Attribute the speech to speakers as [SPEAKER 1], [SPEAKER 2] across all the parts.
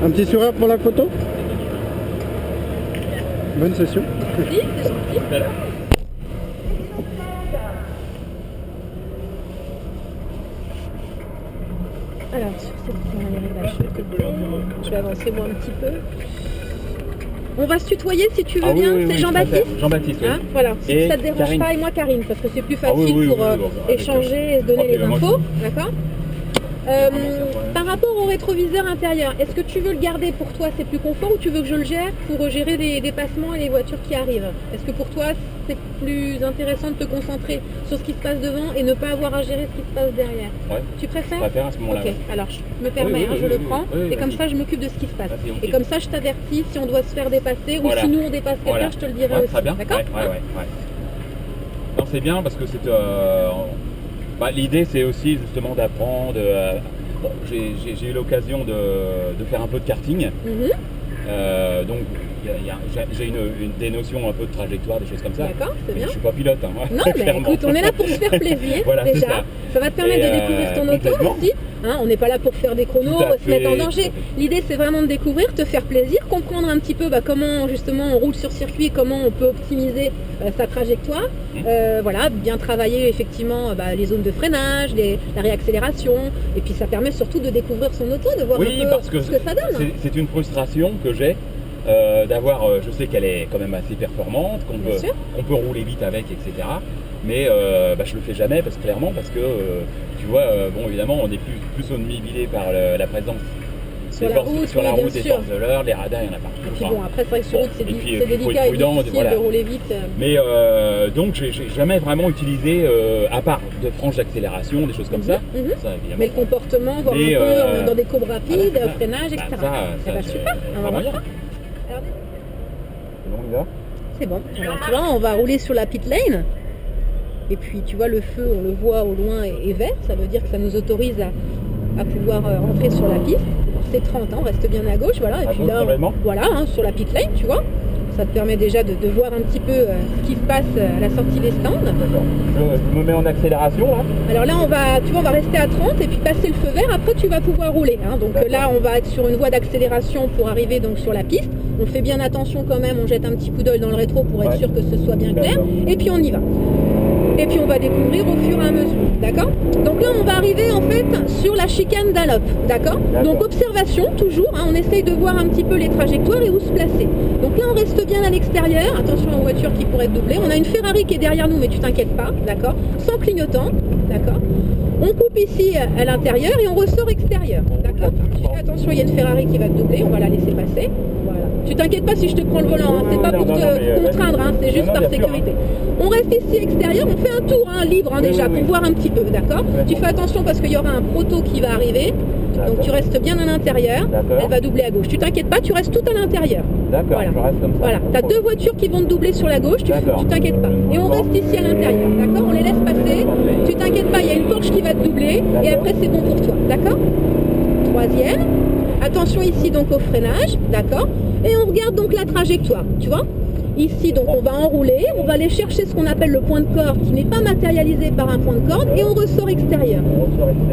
[SPEAKER 1] Un petit sourire pour la photo. Bonne session.
[SPEAKER 2] Merci, c'est gentil. Alors, sur cette première réglages, je vais avancer moi un petit peu. On va se tutoyer si tu veux bien, c'est Jean-Baptiste.
[SPEAKER 3] Jean-Baptiste, oui.
[SPEAKER 2] Hein, voilà, si
[SPEAKER 3] Et
[SPEAKER 2] ça te dérange
[SPEAKER 3] Karine.
[SPEAKER 2] pas, et moi Karine, parce que c'est plus facile pour échanger et se donner les
[SPEAKER 3] moi,
[SPEAKER 2] infos, d'accord. Par rapport au rétroviseur intérieur, est-ce que tu veux le garder pour toi, c'est plus confort, ou tu veux que je le gère pour gérer les dépassements et les voitures qui arrivent? Est-ce que pour toi c'est plus intéressant de te concentrer sur ce qui se passe devant et ne pas avoir à gérer ce qui se passe derrière?
[SPEAKER 3] Ouais.
[SPEAKER 2] Tu préfères?
[SPEAKER 3] Je préfère à ce moment-là.
[SPEAKER 2] Ok, alors je me permets, je le prends, et comme ça je m'occupe de ce qui se passe. Et comme ça je t'avertis si on doit se faire dépasser, ou si nous on dépasse quelqu'un, je te le dirai aussi.
[SPEAKER 3] Très bien.
[SPEAKER 2] D'accord?
[SPEAKER 3] Ouais. Non, c'est bien parce que c'est... l'idée c'est aussi justement d'apprendre... Bon, j'ai eu l'occasion de faire un peu de karting. Donc j'ai des notions un peu de trajectoire, des choses comme ça.
[SPEAKER 2] D'accord, c'est bien.
[SPEAKER 3] Je suis pas pilote, hein, moi.
[SPEAKER 2] Non, mais écoute, on est là pour se faire plaisir,
[SPEAKER 3] voilà,
[SPEAKER 2] déjà. Ça va te permettre de découvrir ton auto aussi. Hein, on n'est pas là pour faire des chronos, se mettre en danger. L'idée, c'est vraiment de découvrir, te faire plaisir, comprendre un petit peu comment justement on roule sur circuit, comment on peut optimiser sa trajectoire. Voilà, bien travailler effectivement les zones de freinage, la réaccélération. Et puis ça permet surtout de découvrir son auto, de voir un peu ce que ça donne.
[SPEAKER 3] C'est une frustration que j'ai. D'avoir, je sais qu'elle est quand même assez performante, qu'on peut rouler vite avec, etc. Mais je le fais jamais parce que tu vois, bon évidemment on est plus omnibulé par la présence
[SPEAKER 2] sur la route
[SPEAKER 3] des forces de l'ordre, les radars, il y en a partout.
[SPEAKER 2] Et puis bon, après c'est vrai que sur route c'est délicat et difficile de rouler vite.
[SPEAKER 3] Mais donc j'ai jamais vraiment utilisé, à part de franges d'accélération, des choses comme ça. Ça évidemment.
[SPEAKER 2] Mais le comportement, voir un peu dans des courbes rapides, freinage, etc. Ça va super, on va voir ça. C'est bon. Alors, tu vois, on va rouler sur la pit lane. Et puis, tu vois, le feu, on le voit au loin est vert. Ça veut dire que ça nous autorise à pouvoir rentrer sur la piste. C'est 30, on reste bien à gauche, voilà. Et puis là, voilà, sur la pit lane, tu vois. Ça te permet déjà de voir un petit peu ce qui se passe à la sortie des stands.
[SPEAKER 3] Je me mets en accélération là.
[SPEAKER 2] Alors là, on va rester à 30 et puis passer le feu vert. Après, tu vas pouvoir rouler. Hein. Donc là, on va être sur une voie d'accélération pour arriver donc sur la piste. On fait bien attention quand même. On jette un petit coup d'œil dans le rétro pour être sûr que ce soit bien clair. Et puis on y va. Et puis on va découvrir au fur et à mesure, d'accord? Donc là on va arriver en fait sur la chicane d'Allop, d'accord? Donc observation toujours, hein, on essaye de voir un petit peu les trajectoires et où se placer. Donc là on reste bien à l'extérieur, attention aux voitures qui pourraient doubler. On a une Ferrari qui est derrière nous mais tu t'inquiètes pas, d'accord? Sans clignotant, d'accord? On coupe ici à l'intérieur et on ressort extérieur, d'accord? Tu fais attention, il y a une Ferrari qui va te doubler, on va la laisser passer. Voilà. Tu t'inquiètes pas si je te prends le volant, hein, c'est pas pour te contraindre, hein, c'est juste par sécurité. On reste ici extérieur, on fait un tour libre déjà pour voir un petit peu, d'accord? Tu fais attention parce qu'il y aura un proto qui va arriver, donc tu restes bien à l'intérieur, elle va doubler à gauche. Tu t'inquiètes pas, tu restes tout à l'intérieur.
[SPEAKER 3] D'accord, je reste comme ça.
[SPEAKER 2] Voilà, tu as deux voitures qui vont te doubler sur la gauche, tu t'inquiètes pas. Et on reste ici à l'intérieur, d'accord? On les laisse passer, tu t'inquiètes pas, il y a une Porsche qui va te doubler, et après c'est bon pour toi, d'accord? Troisième, attention ici donc au freinage, d'accord? Et on regarde donc la trajectoire, tu vois? Ici, donc, on va enrouler, on va aller chercher ce qu'on appelle le point de corde qui n'est pas matérialisé par un point de corde et on ressort extérieur.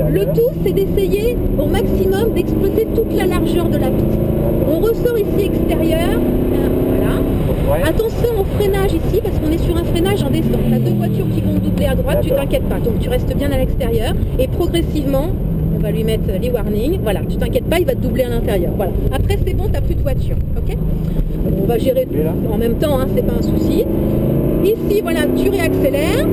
[SPEAKER 2] Le tout, c'est d'essayer au maximum d'exploiter toute la largeur de la piste. On ressort ici extérieur, voilà. Attention au freinage ici, parce qu'on est sur un freinage en descente. Tu as deux voitures qui vont doubler à droite, tu t'inquiètes pas. Donc, tu restes bien à l'extérieur et progressivement, on va lui mettre les warnings. Voilà, tu t'inquiètes pas, il va te doubler à l'intérieur. Voilà. Après, c'est bon, tu n'as plus de voiture, ok? On va gérer en même temps, hein, c'est pas un souci. Ici, voilà, tu réaccélères.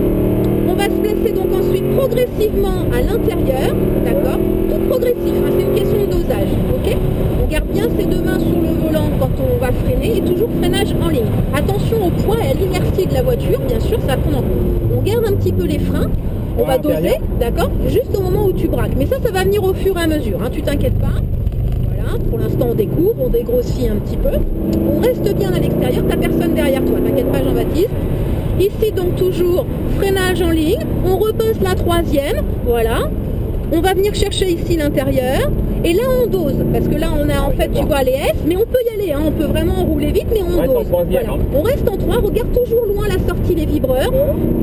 [SPEAKER 2] On va se placer donc ensuite progressivement à l'intérieur, d'accord? Tout progressif, hein, c'est une question de dosage, ok? On garde bien ses deux mains sur le volant quand on va freiner et toujours freinage en ligne. Attention au poids et à l'inertie de la voiture, bien sûr, ça va prendre en compte. On garde un petit peu les freins. On va doser, d'accord? Juste au moment où tu braques. Mais ça va venir au fur et à mesure, hein, tu t'inquiètes pas. Pour l'instant, on découvre, on dégrossit un petit peu. On reste bien à l'extérieur, t'as personne derrière toi, t'inquiète pas Jean-Baptiste. Ici, donc toujours freinage en ligne. On repasse la troisième, voilà. On va venir chercher ici l'intérieur. Et là, on dose, parce que là, on a en fait, tu vois, les S, mais on peut y aller, hein, on peut vraiment rouler vite, mais on dose. Voilà. On reste en 3, regarde toujours loin la sortie les vibreurs,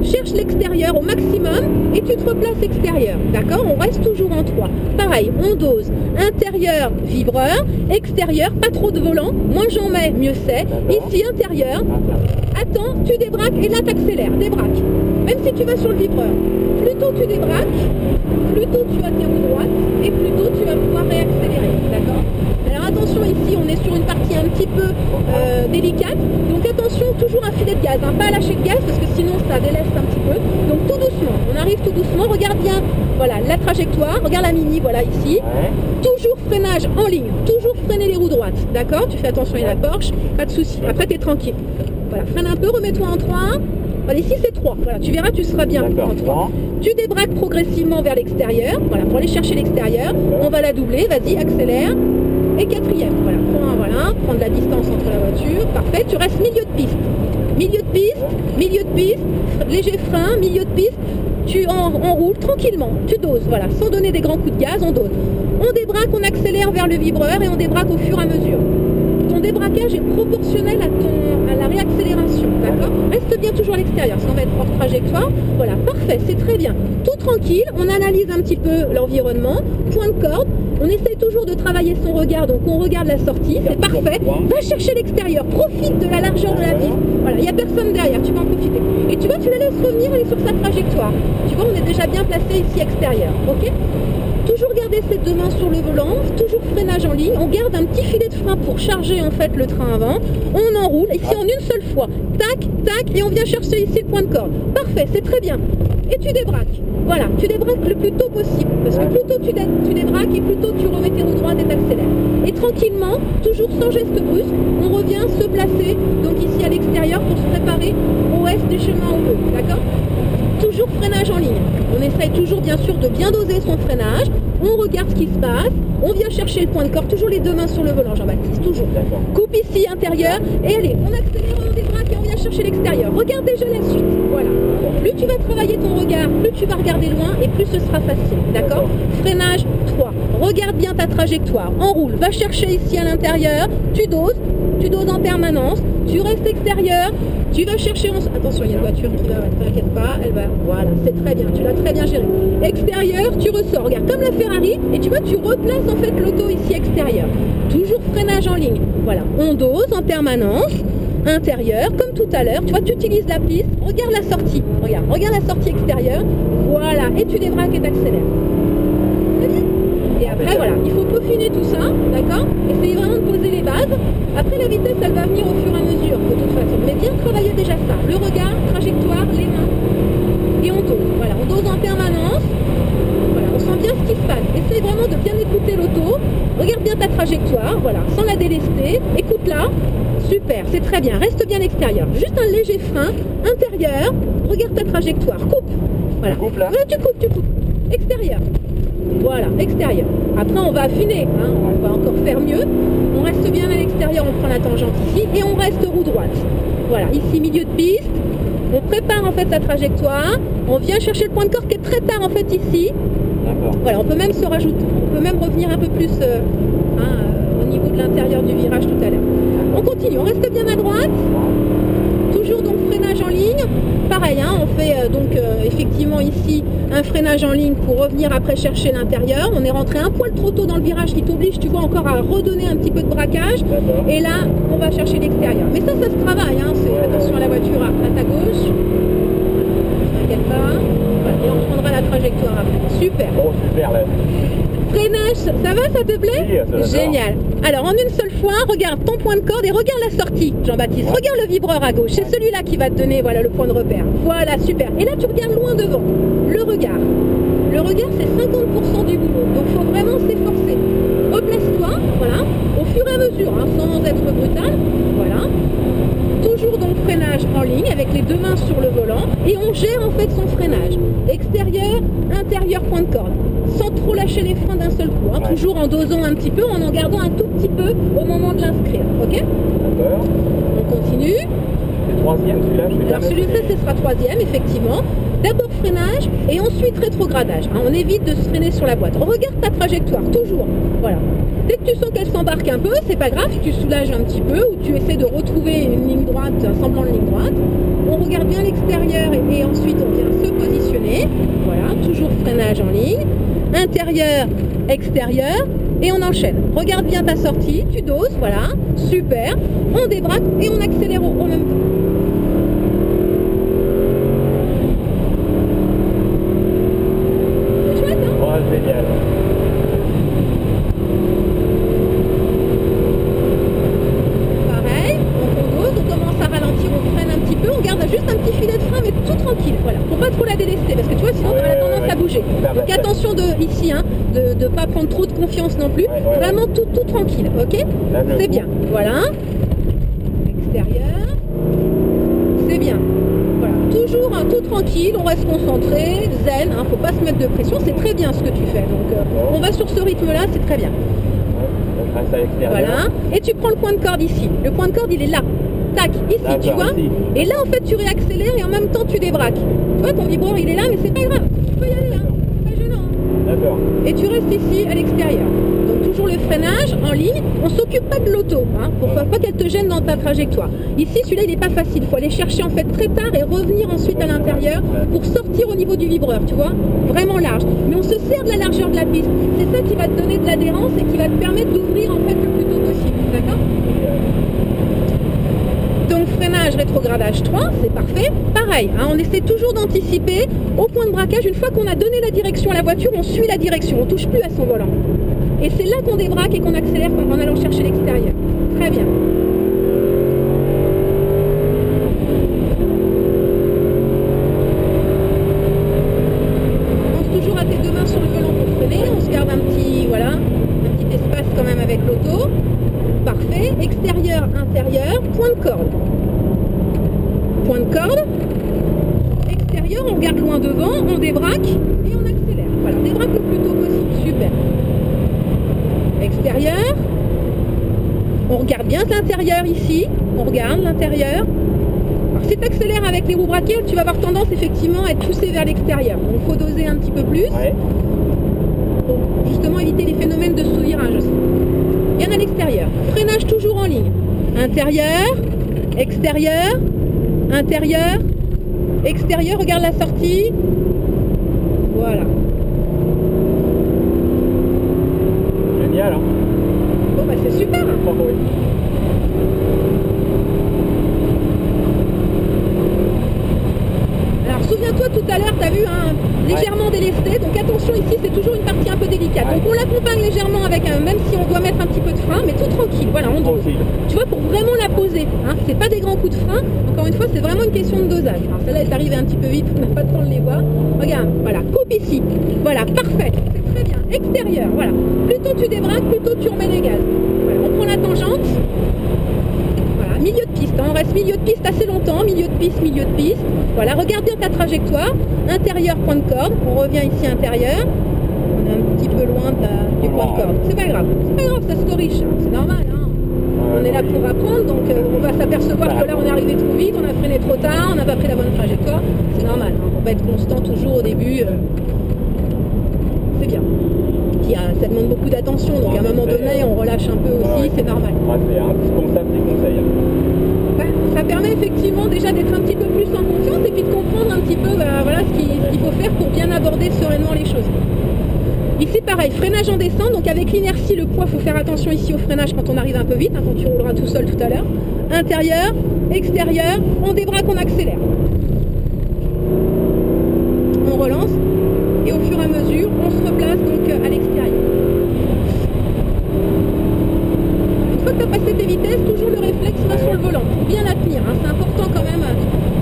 [SPEAKER 2] cherche l'extérieur au maximum et tu te replaces extérieur. D'accord? On reste toujours en 3. Pareil, on dose. Intérieur, vibreur. Extérieur, pas trop de volant. Moins j'en mets, mieux c'est. Ici, intérieur. Attends, tu débraques et là t'accélères. Débraque. Même si tu vas sur le vibreur. Plus tôt tu débraques, plus tôt tu as tes roues droites et plus tôt tu vas pouvoir réaccélérer. D'accord? Alors attention, ici on est sur une partie un petit peu délicate, donc attention, toujours un filet de gaz, hein, pas lâcher de gaz parce que sinon ça déleste un petit peu. Donc tout doucement, on arrive tout doucement, regarde bien, voilà la trajectoire, regarde la mini, voilà ici. Toujours freinage en ligne, toujours freiner les roues droites, d'accord? Tu fais attention, il y a la Porsche, pas de souci, après t'es tranquille. Voilà, freine un peu, remets-toi en 3. Voilà, ici c'est 3, voilà, tu verras, tu seras bien en 3. Tu débraques progressivement vers l'extérieur, voilà, pour aller chercher l'extérieur. On va la doubler, vas-y, accélère. Et 4e, voilà, prends de la distance entre la voiture, parfait. Tu restes milieu de piste, léger frein, milieu de piste. Tu enroules tranquillement, tu doses, voilà, sans donner des grands coups de gaz, on dose. On débraque, on accélère vers le vibreur et on débraque au fur et à mesure. Ton débraquage est proportionnel à la réaccélération, d'accord? Reste bien toujours à l'extérieur, ça va être hors trajectoire. Voilà, parfait, c'est très bien. Tout tranquille, on analyse un petit peu l'environnement, point de corde. On essaye toujours de travailler son regard, donc on regarde la sortie, c'est parfait. Va chercher l'extérieur, profite de la largeur de la piste. Voilà, il n'y a personne derrière, tu peux en profiter. Et tu vois, tu la laisses revenir, elle est sur sa trajectoire. Tu vois, on est déjà bien placé ici extérieur, ok? Toujours garder ses deux mains sur le volant, toujours freinage en ligne, on garde un petit filet de frein pour charger en fait le train avant, on enroule, ici en une seule fois, tac, tac, et on vient chercher ici le point de corde. Parfait, c'est très bien. Et tu débraques. Voilà, tu débraques le plus tôt possible, parce que plus tôt tu débraques et plus tôt tu remets tes roues droites et t'accélères. Et tranquillement, toujours sans geste brusque, on revient se placer, donc ici à l'extérieur pour se préparer au est du chemin en haut, d'accord? Toujours freinage en ligne. On essaye toujours bien sûr de bien doser son freinage, on regarde ce qui se passe, on vient chercher le point de corde, toujours les deux mains sur le volant, Jean-Baptiste, toujours. Coupe ici, intérieur, et allez, on accélère, on débraque et on vient chercher l'extérieur. Regarde déjà la suite, voilà. Plus tu vas travailler ton regard, plus tu vas regarder loin et plus ce sera facile, d'accord? Freinage 3, regarde bien ta trajectoire, enroule, va chercher ici à l'intérieur, tu doses en permanence, tu restes extérieur, tu vas chercher, attention, il y a une voiture qui va, t'inquiète pas, elle va, voilà, c'est très bien, tu l'as très bien géré. Extérieur, tu ressors, regarde, comme la Ferrari, et tu vois, tu replaces en fait l'auto ici extérieur. Toujours freinage en ligne, voilà, on dose en permanence, intérieur, comme tout à l'heure, tu vois, tu utilises la piste, regarde la sortie, regarde la sortie extérieure, voilà, et tu débraques et t'accélères. Très bien. Et après, voilà, il faut peaufiner tout ça, d'accord? Essayer vraiment de poser les bases. Après, la vitesse, elle va venir au fur et à mesure, de toute façon. Mais bien travailler déjà ça. Le regard, trajectoire, les mains. Et on dose. Voilà, on dose en permanence. Voilà, on sent bien ce qui se passe. Essaye vraiment de bien écouter l'auto. Regarde bien ta trajectoire, voilà, sans la délester. Écoute-la. Super, c'est très bien. Reste bien extérieur. Juste un léger frein. Intérieur. Regarde ta trajectoire. Coupe. Voilà. Tu coupes là? Voilà, tu coupes. Extérieur. Voilà, extérieur. Après, on va affiner, hein, on va encore faire mieux. On reste bien à l'extérieur, on prend la tangente ici et on reste roue droite. Voilà, ici, milieu de piste. On prépare en fait sa trajectoire. On vient chercher le point de corde qui est très tard en fait ici. Voilà, on peut même se rajouter, on peut même revenir un peu plus au niveau de l'intérieur du virage tout à l'heure. On continue, on reste bien à droite. Toujours donc freinage en ligne. Pareil, hein, on fait effectivement ici un freinage en ligne pour revenir après chercher l'intérieur. On est rentré un poil trop tôt dans le virage qui t'oblige, tu vois, encore à redonner un petit peu de braquage. Et là, on va chercher l'extérieur. Mais ça se travaille. Hein, attention à la voiture à ta gauche. T'inquiète pas. Voilà, et on prendra la trajectoire après. Super.
[SPEAKER 3] Oh, super là.
[SPEAKER 2] Freinage, ça va, ça te plaît?
[SPEAKER 3] Oui, ça
[SPEAKER 2] génial. Alors en une seule fois, regarde ton point de corde et regarde la sortie, Jean-Baptiste. Regarde le vibreur à gauche, c'est celui-là qui va te donner voilà, le point de repère. Voilà, super. Et là, tu regardes loin devant. Le regard. Le regard, c'est 50% du boulot. Donc il faut vraiment s'efforcer. Replace-toi, voilà, au fur et à mesure, hein, sans être brutal. Voilà. Toujours donc freinage en ligne avec les deux mains sur le volant et on gère en fait son freinage. Extérieur, intérieur, point de corde. Sans trop lâcher les freins d'un seul coup, hein, toujours en dosant un petit peu, en gardant un tout petit peu au moment de l'inscrire, ok?
[SPEAKER 3] D'accord.
[SPEAKER 2] On continue.
[SPEAKER 3] Le troisième, celui-là,
[SPEAKER 2] alors celui-là, ce sera troisième, effectivement. D'abord freinage et ensuite rétrogradage. Hein, on évite de se freiner sur la boîte. Regarde ta trajectoire, toujours. Voilà. Dès que tu sens qu'elle s'embarque un peu, c'est pas grave, tu soulages un petit peu ou tu essaies de retrouver une ligne droite, un semblant de ligne droite. On regarde regarde bien l'extérieur et ensuite on vient se positionner. Voilà, toujours freinage en ligne. Intérieur, extérieur et on enchaîne. Regarde bien ta sortie, tu doses, voilà, super. On débraque et on accélère en même temps. C'est chouette, hein?
[SPEAKER 3] Oh, génial.
[SPEAKER 2] Pareil, donc on dose, on commence à ralentir, on freine un petit peu, on garde juste un petit filet de frein mais tout tranquille, voilà, pour pas trop la délester parce que tu vois sinon tu as la tendance à bouger. Donc attention ici, hein, de ne pas prendre trop de confiance non plus, vraiment tout tranquille, ok? C'est bien, voilà. Extérieur, c'est bien. Voilà, toujours un tout tranquille, on reste concentré, zen, hein, faut pas se mettre de pression, c'est très bien ce que tu fais. Donc on va sur ce rythme-là, c'est très bien. Voilà, et tu prends le point de corde ici. Le point de corde, il est là. Tac, ici, tu vois.
[SPEAKER 3] Ici.
[SPEAKER 2] Et là, en fait, tu réaccélères et en même temps, tu débraques. Tu vois, ton vibreur, il est là, mais c'est pas grave. Tu peux y aller, hein. Pas gênant.
[SPEAKER 3] D'accord.
[SPEAKER 2] Et tu restes ici, à l'extérieur. Donc, toujours le freinage en ligne. On s'occupe pas de l'auto, hein, pour pas qu'elle te gêne dans ta trajectoire. Ici, celui-là, il est pas facile. Il faut aller chercher, en fait, très tard et revenir ensuite à l'intérieur pour sortir au niveau du vibreur, tu vois. Vraiment large. Mais on se sert de la largeur de la piste. C'est ça qui va te donner de l'adhérence et qui va te permettre d'ouvrir, en fait, le plus tôt possible. D'accord? Donc freinage, rétrogradage 3, c'est parfait. Pareil, hein, on essaie toujours d'anticiper au point de braquage. Une fois qu'on a donné la direction à la voiture, on suit la direction, on ne touche plus à son volant. Et c'est là qu'on débraque et qu'on accélère en allant chercher l'extérieur. Très bien. Pense toujours à tes deux mains sur le volant pour freiner. On se garde un petit espace quand même avec l'auto. Parfait. Extérieur, intérieur, point de corde. Point de corde. Extérieur, on regarde loin devant, on débraque et on accélère. Voilà, débraque le plus tôt possible. Super. Extérieur. On regarde bien l'intérieur ici. On regarde l'intérieur. Alors si tu accélères avec les roues braquées, tu vas avoir tendance effectivement à être poussé vers l'extérieur. Donc il faut doser un petit peu plus.
[SPEAKER 3] Ouais.
[SPEAKER 2] Pour justement éviter les phénomènes de sous-virage aussi. Bien à l'extérieur. Freinage toujours en ligne. Intérieur, extérieur, intérieur, extérieur. Regarde la sortie. Voilà.
[SPEAKER 3] Génial, hein?
[SPEAKER 2] Bon bah c'est super.
[SPEAKER 3] Oh, oui.
[SPEAKER 2] Alors souviens-toi tout à l'heure, tu as vu, hein, légèrement délesté. Donc attention ici, c'est toujours une partie un peu délicate. Donc on l'accompagne légèrement avec même si on doit mettre un petit peu de frein, mais tout tranquille. Voilà, on dose. Tu vois, pour vraiment la poser. Hein, c'est pas des grands coups de frein. Encore une fois, c'est vraiment une question de dosage. Alors celle-là est arrivée un petit peu vite, on n'a pas le temps de les voir. Regarde, voilà, coupe ici. Voilà, parfait. C'est très bien. Extérieur, voilà. Plus tôt tu débraques, plus tôt tu remets les gaz. Voilà, on prend la tangente. Voilà, milieu de piste. Hein, on reste milieu de piste assez longtemps. Milieu de piste, milieu de piste. Voilà, regarde bien ta trajectoire. Intérieur, point de corde. On revient ici intérieur. On est un petit peu loin du point de corde. C'est pas grave. C'est pas grave, ça se corrige. Hein. C'est normal. Hein. On est là pour apprendre, donc on va s'apercevoir que là on est arrivé trop vite, on a freiné trop tard, on n'a pas pris la bonne trajectoire. C'est normal. Hein. On va être constant toujours au début. C'est bien. Puis, ça demande beaucoup d'attention, donc à un moment donné on relâche un peu aussi, c'est normal.
[SPEAKER 3] Ouais, c'est indispensable des conseils.
[SPEAKER 2] Ouais, ça permet effectivement déjà d'être un petit peu plus en confiance et puis de comprendre un petit peu voilà, ce qu'il faut faire pour bien aborder sereinement les choses. Ici pareil, freinage en descente, donc avec l'inertie, le poids, il faut faire attention ici au freinage quand on arrive un peu vite, hein, quand tu rouleras tout seul tout à l'heure. Intérieur, extérieur, on débraque, on accélère. On relance et au fur et à mesure, on se replace donc à l'extérieur. Une fois que tu as passé tes vitesses, toujours le réflexe va sur le volant pour bien la tenir. Hein. C'est important quand même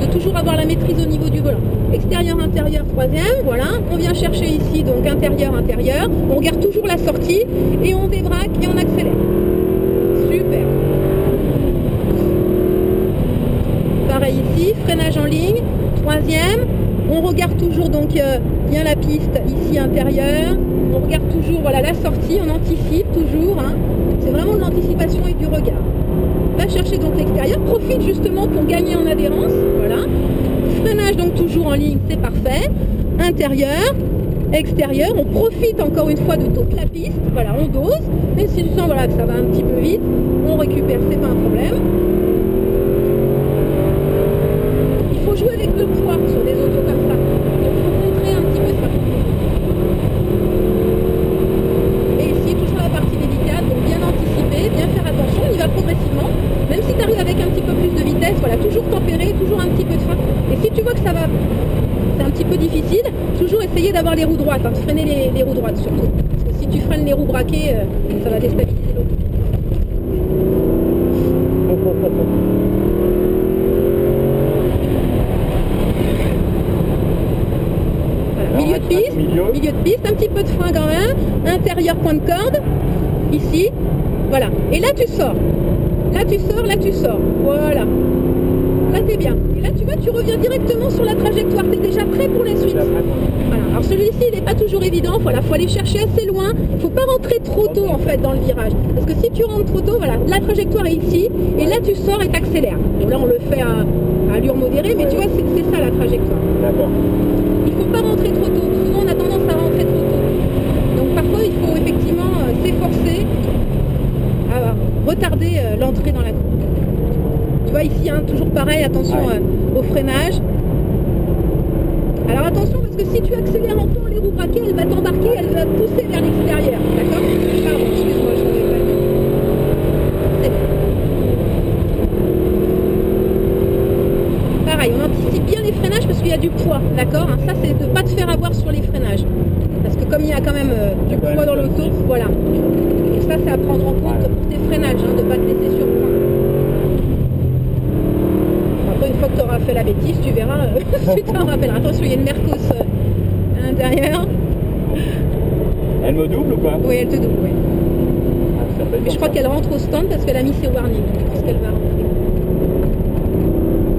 [SPEAKER 2] de toujours avoir la maîtrise au niveau du volant. Extérieur, intérieur, troisième, voilà. On vient chercher ici donc intérieur, intérieur. On regarde toujours la sortie et on débraque et on accélère. Super. Pareil ici, freinage en ligne, troisième. On regarde toujours donc bien la piste ici intérieure. On regarde toujours voilà la sortie, on anticipe toujours. Hein. C'est vraiment de l'anticipation et du regard. Va chercher donc l'extérieur, profite justement pour gagner en adhérence. Voilà. Freinage donc toujours en ligne, c'est parfait. Intérieur, extérieur, on profite encore une fois de toute la piste. Voilà, on dose. Même si tu sens voilà, que ça va un petit peu vite, on récupère, c'est pas un problème. Il faut jouer les d'avoir les roues droites, hein, de freiner les roues droites surtout. Parce que si tu freines les roues braquées, ça va déstabiliser l'auto. Voilà, milieu de piste, milieu de piste, un petit peu de frein quand même, intérieur point de corde, ici, voilà. Et là tu sors, là tu sors, là tu sors, voilà. Là t'es bien. Et là tu vois, tu reviens directement sur la trajectoire, t'es déjà prêt pour la suite. Voilà. Alors celui-ci il n'est pas toujours évident, voilà, faut aller chercher assez loin, faut pas rentrer trop tôt en fait dans le virage. Parce que si tu rentres trop tôt, voilà, la trajectoire est ici, et là tu sors et t'accélères. Donc là on le fait à allure modérée, mais tu vois c'est ça la trajectoire.
[SPEAKER 3] D'accord.
[SPEAKER 2] Il faut pas rentrer trop tôt, souvent on a tendance à rentrer trop tôt. Donc parfois il faut effectivement s'efforcer à retarder l'entrée dans la courbe. Tu vois ici, hein, toujours pareil, attention au freinage. Alors attention parce que si tu accélères encore les roues braquées, elle va t'embarquer, elle va te pousser vers l'extérieur. D'accord? Pardon, excuse-moi, je n'avais pas vu. C'est bon. Pareil, on anticipe bien les freinages parce qu'il y a du poids, d'accord? Ça c'est de ne pas te faire avoir sur les freinages. Parce que comme il y a quand même du poids dans l'auto, voilà. Donc ça c'est à prendre en compte pour tes freinages, hein, de ne pas te laisser surprendre. Une fois que tu auras fait la bêtise, tu verras, tu t'en rappelleras. Attention, il y a une Mercos à l'intérieur.
[SPEAKER 3] Elle me double ou pas?
[SPEAKER 2] Oui, elle te double, oui. Mais je crois qu'elle rentre au stand parce qu'elle a mis ses warnings. Je pense qu'elle va rentrer.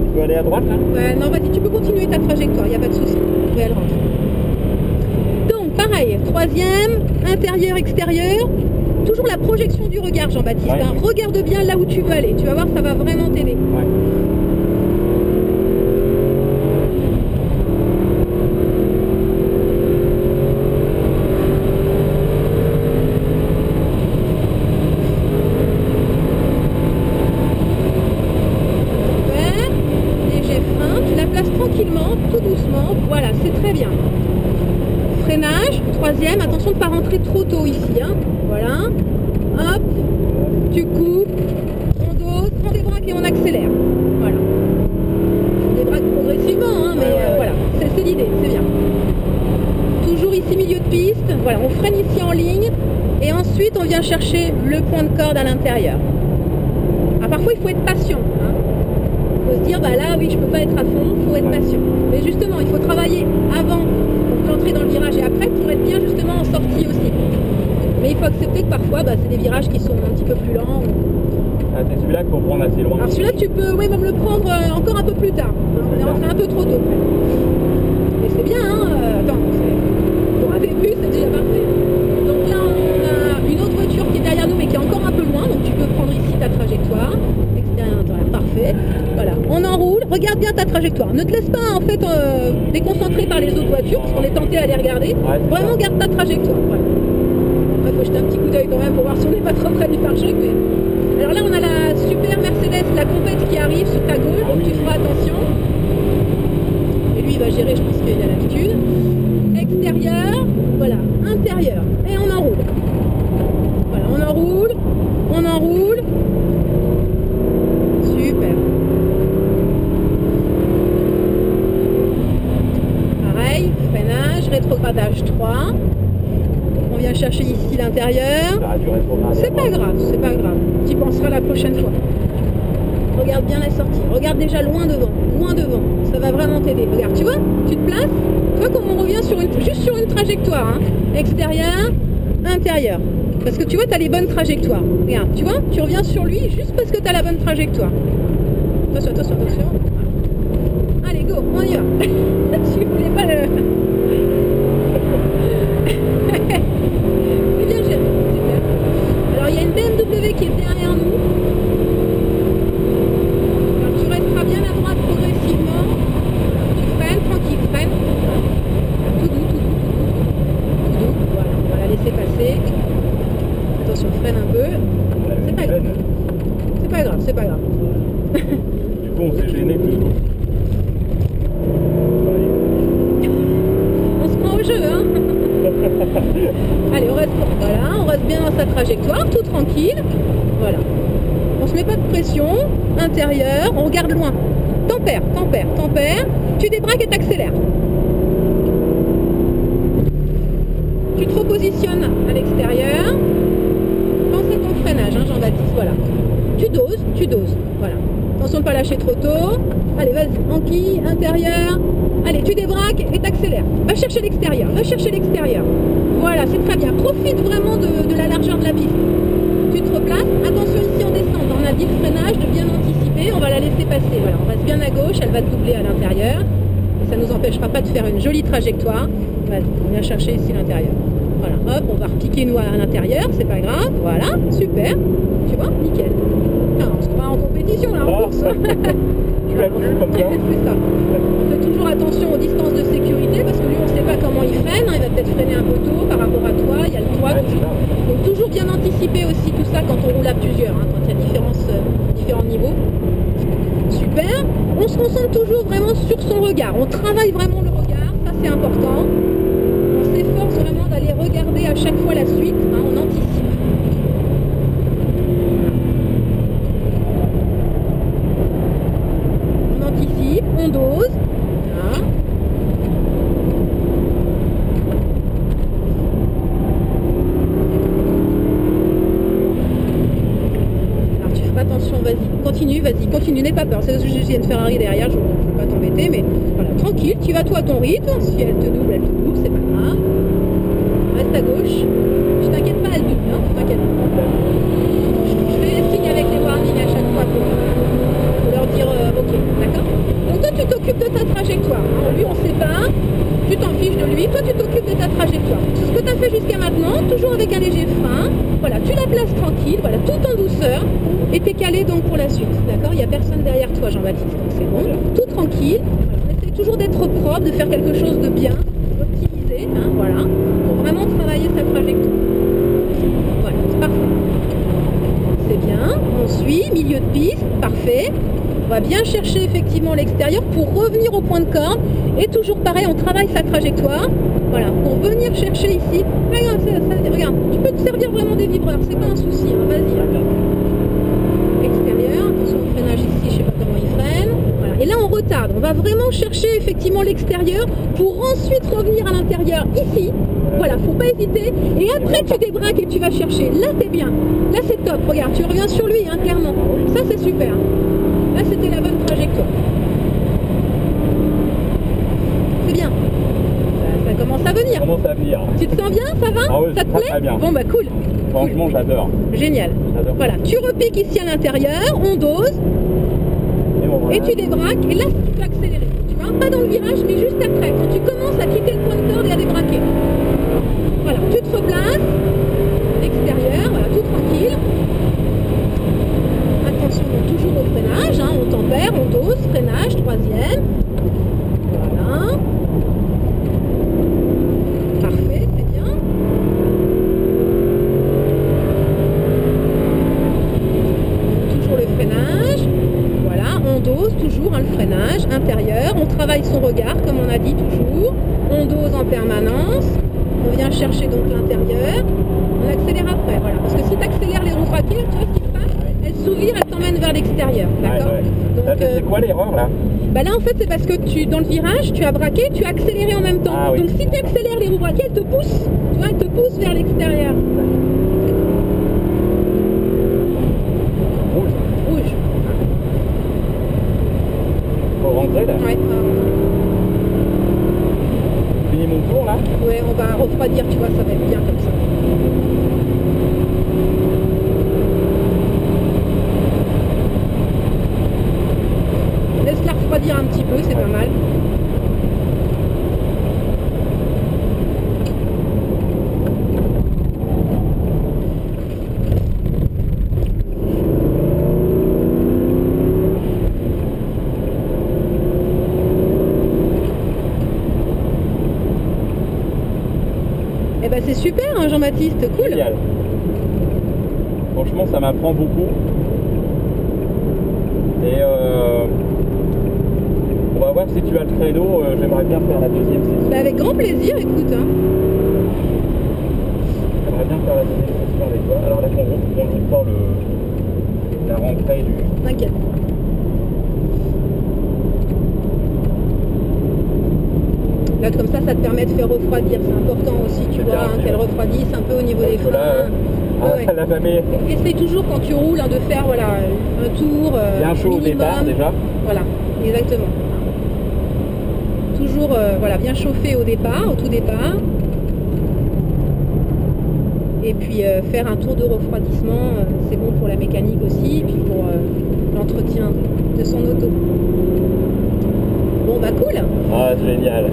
[SPEAKER 3] Tu peux aller à droite là?
[SPEAKER 2] Ouais, non, vas-y, tu peux continuer ta trajectoire, il n'y a pas de souci. Oui, elle rentre. Donc, pareil, troisième, intérieur, extérieur. Toujours la projection du regard, Jean-Baptiste.
[SPEAKER 3] Ouais.
[SPEAKER 2] Hein. Regarde bien là où tu veux aller. Tu vas voir, ça va vraiment t'aider.
[SPEAKER 3] Ouais.
[SPEAKER 2] Tout doucement, voilà, c'est très bien. Freinage, troisième, attention de ne pas rentrer trop tôt ici, hein. Voilà, hop, tu coupes, on dose, on débraque et on accélère. Voilà. On débraque progressivement, hein, mais voilà, c'est l'idée, c'est bien. Toujours ici milieu de piste, voilà, on freine ici en ligne et ensuite on vient chercher le point de corde à l'intérieur. Ah, parfois il faut être patient, hein. Il faut se dire, bah là, oui, je peux pas être à fond, il faut être patient. Mais justement, il faut travailler avant d'entrer dans le virage et après pour être bien justement en sortie aussi. Mais il faut accepter que parfois, bah, c'est des virages qui sont un petit peu plus lents.
[SPEAKER 3] Ah, c'est celui-là qu'il faut prendre assez loin.
[SPEAKER 2] Alors celui-là, tu peux même le prendre encore un peu plus tard. On est rentré un peu trop tôt. Mais c'est bien, hein. Attends, pour un début, c'est déjà parfait. Donc là, on a une autre voiture qui est derrière nous, mais qui est encore un peu loin. Donc tu peux prendre ici ta trajectoire. Parfait, voilà, on enroule, regarde bien ta trajectoire, ne te laisse pas en fait déconcentrer par les autres voitures parce qu'on est tenté à les regarder, vraiment garde ta trajectoire, voilà. Après faut jeter un petit coup d'œil quand même pour voir si on n'est pas trop près du pare-choc, mais... Alors là on a la super Mercedes, la compète qui arrive sur ta gauche, donc tu feras attention, et lui il va gérer, je pense qu'il a l'habitude. Extérieur, voilà, intérieur, et on enroule, voilà, on enroule, super. Pareil, freinage, rétrogradage 3. On vient chercher ici l'intérieur. C'est pas grave, c'est pas grave. Tu y penseras la prochaine fois. Regarde bien la sortie. Regarde déjà loin devant. Ça va vraiment t'aider. Regarde, tu vois, tu te places. Tu vois comme on revient juste sur une trajectoire. Hein. Extérieur, intérieur. Parce que tu vois, tu as les bonnes trajectoires. Regarde, tu vois, tu reviens sur lui juste parce que tu as la bonne trajectoire. Attention. Allez, go, on y va. Tu voulais pas le... C'est bien géré, super. Alors, il y a une BMW qui est derrière nous. Alors, tu resteras bien à droite progressivement. Tu freines, tranquille, freine. Tout doux. Voilà, on va la laisser passer. Attention, freine un peu. C'est pas grave. C'est pas grave.
[SPEAKER 3] Du coup, on s'est gêné plus tôt.
[SPEAKER 2] On se prend au jeu, hein. Allez, on reste bien dans sa trajectoire, tout tranquille. Voilà. On se met pas de pression. Intérieur, on regarde loin. Tempère. Tu débraques et t'accélères. positionnes à l'extérieur. Pense à ton freinage, hein, Jean-Baptiste, voilà. Tu doses, voilà. Attention de ne pas lâcher trop tôt. Allez, vas-y, enquille, intérieur. Allez, tu débraques et t'accélères. Va chercher l'extérieur, Voilà, c'est très bien. Profite vraiment de la largeur de la piste. Tu te replaces. Attention ici en descente. On a dit le freinage, de bien anticiper. On va la laisser passer. Voilà, on reste bien à gauche. Elle va te doubler à l'intérieur. Et ça ne nous empêchera pas de faire une jolie trajectoire. Vas-y, on vient chercher ici l'intérieur. Voilà, hop, on va repiquer nous à l'intérieur. C'est pas grave. Voilà, super. Tu vois, nickel. Non, on se croit en compétition là, en course.
[SPEAKER 3] Tu l'as vu comme ça?
[SPEAKER 2] C'est ça. On fait toujours attention aux distances de sécurité parce que lui, on ne sait pas comment il freine. Hein. Il va peut-être freiner un peu tôt par rapport à toi. Il y a le toit. Donc toujours bien anticiper aussi tout ça quand on roule à plusieurs, hein, quand il y a différents niveaux. Super. On se concentre toujours vraiment sur son regard. On travaille vraiment le regard. Ça, c'est important. On s'efforce vraiment d'aller regarder à chaque fois la suite. Hein, on anticipe. On dose. Voilà. Alors tu fais pas attention, vas-y, continue, n'aie pas peur. C'est juste qu'il y a une Ferrari derrière, je ne veux pas t'embêter, mais voilà, tranquille, tu vas toi à ton rythme. Si elle te double, c'est pas grave. Reste à gauche. Je t'inquiète pas, elle double, hein, t'inquiète pas. Je fais signe avec les warnings à chaque fois pour leur dire ok, d'accord? Donc toi tu t'occupes de ta trajectoire, hein. Lui on sait pas, tu t'en fiches de lui, toi tu t'occupes de ta trajectoire. C'est ce que tu as fait jusqu'à maintenant, toujours avec un léger frein, voilà, tu la places tranquille, voilà, tout en douceur, et t'es calé donc pour la suite, d'accord? Il n'y a personne derrière toi Jean-Baptiste, donc c'est bon, tout tranquille, voilà, on essaie toujours d'être propre, de faire quelque chose de bien, d'optimiser, hein, voilà, pour vraiment travailler sa trajectoire. Voilà, c'est parfait. C'est bien, on suit, milieu de piste, parfait. On va bien chercher effectivement l'extérieur pour revenir au point de corde. Et toujours pareil, on travaille sa trajectoire. Voilà, pour venir chercher ici. Regarde, regarde, tu peux te servir vraiment des vibreurs, c'est pas un souci, hein, vas-y. Extérieur, attention au freinage ici, je sais pas comment il freine. Voilà. Et là on retarde, on va vraiment chercher effectivement l'extérieur pour ensuite revenir à l'intérieur ici. Voilà, faut pas hésiter. Et après tu débraques et tu vas chercher. Là t'es bien, là c'est top. Regarde, tu reviens sur lui, hein, clairement. Ça c'est super. Là, c'était la bonne trajectoire. C'est bien. Ça commence à venir. Tu te sens bien? Ça va?
[SPEAKER 3] Ah oui,
[SPEAKER 2] ça te plaît?
[SPEAKER 3] très bien.
[SPEAKER 2] Bon, bah cool.
[SPEAKER 3] Franchement,
[SPEAKER 2] cool.
[SPEAKER 3] J'adore.
[SPEAKER 2] Génial. Voilà, tu repiques ici à l'intérieur, on dose, et tu débraques, et là, tu peux accélérer. Tu vois, pas dans le virage, mais juste après, quand tu commences à quitter le point de corde et à débraquer. Voilà, tu te replaces, extérieur, voilà, tout tranquille. Attention, donc toujours au freinage, hein, on tempère, on dose, freinage, troisième. Voilà. Parfait, c'est bien. Toujours le freinage. Voilà, on dose toujours, hein, le freinage intérieur. On travaille son regard, comme on a dit toujours. On dose en permanence. On vient chercher donc l'intérieur. On accélère après, voilà. Parce que si tu accélères les roues braquées, tu vois ce qui se passe? Elles s'ouvrent, elles t'emmènent vers l'extérieur, d'accord?
[SPEAKER 3] Donc, c'est quoi l'erreur là?
[SPEAKER 2] Bah là en fait c'est parce que dans le virage tu as braqué, tu as accéléré en même temps.
[SPEAKER 3] Ah, oui.
[SPEAKER 2] Donc si tu accélères les roues braquées, elles te poussent, tu vois, elles te poussent vers l'extérieur. Rouge.
[SPEAKER 3] Faut rentrer là?
[SPEAKER 2] Ouais.
[SPEAKER 3] Fini mon tour là?
[SPEAKER 2] Ouais, on va refroidir, tu vois, ça va être bien comme ça. Laisse-la refroidir un petit peu, c'est pas mal. Eh ben c'est super, hein, Jean-Baptiste, cool.
[SPEAKER 3] Génial. Franchement, ça m'apprend beaucoup. Et on va voir si tu as le créneau. J'aimerais bien faire la deuxième session.
[SPEAKER 2] Bah, avec grand plaisir, écoute. Hein.
[SPEAKER 3] J'aimerais bien faire la deuxième session avec toi. Alors là, on roule pas la rentrée du...
[SPEAKER 2] T'inquiète. Là, comme ça te permet de faire refroidir. C'est important aussi, tu vois, hein, qu'elle refroidisse un peu au niveau des freins.
[SPEAKER 3] Là, la famille.
[SPEAKER 2] Essaye toujours quand tu roules hein, de faire voilà, un tour
[SPEAKER 3] bien chaud
[SPEAKER 2] minimum.
[SPEAKER 3] au départ déjà.
[SPEAKER 2] Voilà, exactement. Toujours voilà, bien chauffé au départ, au tout départ. Et puis faire un tour de refroidissement, c'est bon pour la mécanique aussi, et puis pour l'entretien de son auto. Bon bah cool.
[SPEAKER 3] Ah génial.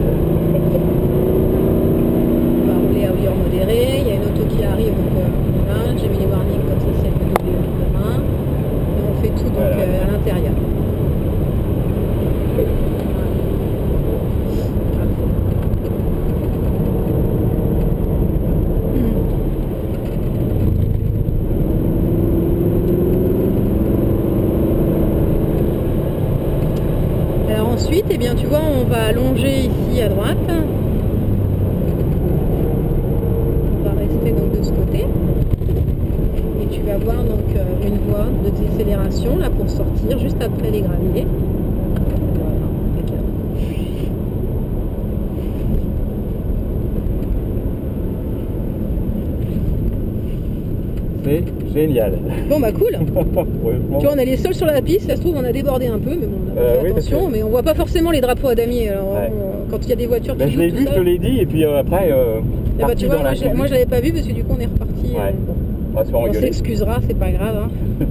[SPEAKER 2] On va rouler à hauteur modérée, il y a une auto qui arrive, donc voilà, j'ai mis les warnings comme ça si elle peut doubler demain. Et on fait tout donc
[SPEAKER 3] voilà.
[SPEAKER 2] à l'intérieur. Ensuite, eh bien, tu vois, on va allonger ici à droite. On va rester donc de ce côté. Et tu vas voir donc une voie de décélération là pour sortir juste après les graviers. Voilà, impeccable.
[SPEAKER 3] C'est génial.
[SPEAKER 2] Bon bah cool. Tu vois, on est les seuls sur la piste, ça se trouve on a débordé un peu, mais bon, on a fait
[SPEAKER 3] oui,
[SPEAKER 2] attention, mais on voit pas forcément les drapeaux à damier. Alors,
[SPEAKER 3] ouais.
[SPEAKER 2] quand il y a des voitures qui
[SPEAKER 3] Je l'ai
[SPEAKER 2] jouent
[SPEAKER 3] vu,
[SPEAKER 2] tout
[SPEAKER 3] je te
[SPEAKER 2] ça.
[SPEAKER 3] l'ai dit, et puis après,
[SPEAKER 2] Bah, tu vois,
[SPEAKER 3] dans la
[SPEAKER 2] moi je l'avais pas vu parce que du coup on est reparti.
[SPEAKER 3] Ouais.
[SPEAKER 2] Bon.
[SPEAKER 3] On va se faire
[SPEAKER 2] On
[SPEAKER 3] engueuler.
[SPEAKER 2] s'excusera, c'est pas grave. Hein.